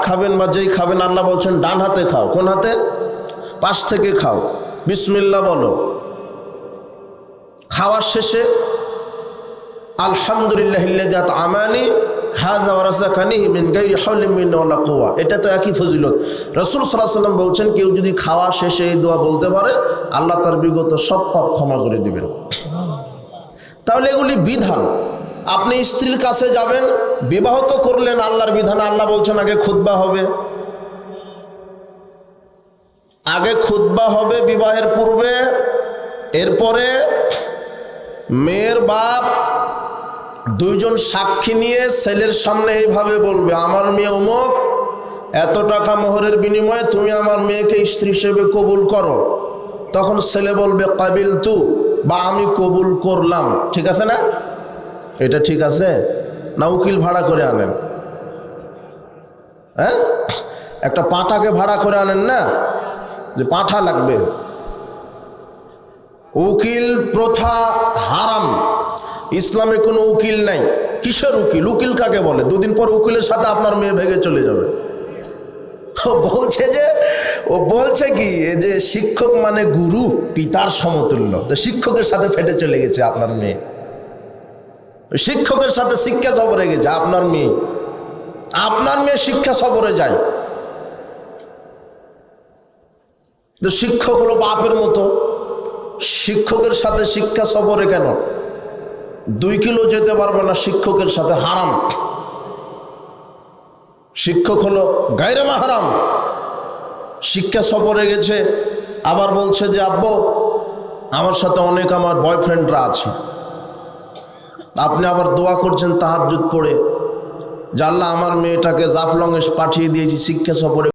খাবেন বা যেই খাবেন আল্লাহ বলছেন ডান হাতে খাও। কোন হাতে? পাশ থেকে খাও, বিসমিল্লাহ বলো। খাওয়ার শেষে আলহামদুলিল্লাহিল্লাযী আত'আমানি হাযা ওয়া রাযাকানি মিন গায়রি হাওলিন মিন্নি ওয়ালা কুওয়া। এটা তো একই ফজিলত। রাসূল সাল্লাল্লাহু আলাইহি ওয়াসাল্লাম বলছেন কেউ যদি খাওয়া শেষে এই দোয়া বলতে পারে আল্লাহ তার বিগত সব পাপ ক্ষমা করে দিবেন। তাহলে এগুলি বিধান। আপনি স্ত্রীর কাছে যাবেন, বিবাহ তো করলেন আল্লাহর বিধানে। আল্লাহ বলছেন আগে খুতবা হবে, আগে খুতবা হবে বিবাহের পূর্বে। এরপরে মেয়ের বাপ দুইজন সাক্ষী নিয়ে ছেলের সামনে এইভাবে বলবে, আমার মেয়ে অমুক, এত টাকা মোহরের বিনিময়ে তুমি আমার মেয়েকে স্ত্রী হিসেবে কবুল করো। তখন ছেলে বলবে কাবিলতু, বা আমি কবুল করলাম। ঠিক আছে না? এটা ঠিক আছে না? উকিল ভাড়া করে আনেন, হ্যাঁ? একটা পাঁঠাকে ভাড়া করে আনেন না, যে পাঁঠা লাগবে। উকিল প্রথা হারাম। ইসলামে কোনো উকিল নাই। কিসের উকিল? উকিল কাকে বলে? দুদিন পর উকিলের সাথে আপনার মেয়ে ভেগে চলে যাবে। ও বলছে কি যে শিক্ষক মানে গুরু, পিতার সমতুল্য। তো শিক্ষকের সাথে ফেটে চলে গেছে আপনার মেয়ে, শিক্ষকের সাথে শিক্ষা সফরে গেছে আপনার মেয়ে। আপনার মেয়ে শিক্ষা সফরে যায়, তো শিক্ষক হলো বাপের মতো। শিক্ষকের সাথে শিক্ষা সফরে কেন? 2 কিলো যেতে পারবে না শিক্ষকের সাথে, হারাম। শিক্ষক হলো গায়রে মাহরাম। শিক্ষা সফরে গেছে, আবার বলছে যে আব্বু আমার সাথে অনেক আমার বয়ফ্রেন্ডরা আছে। আপনি আবার দোয়া করছেন তাহাজ্জুদ পড়ে যে আল্লাহ আমার মেয়েটাকে জাফলংয়ে পাঠিয়ে দিয়েছি শিক্ষা সফরে।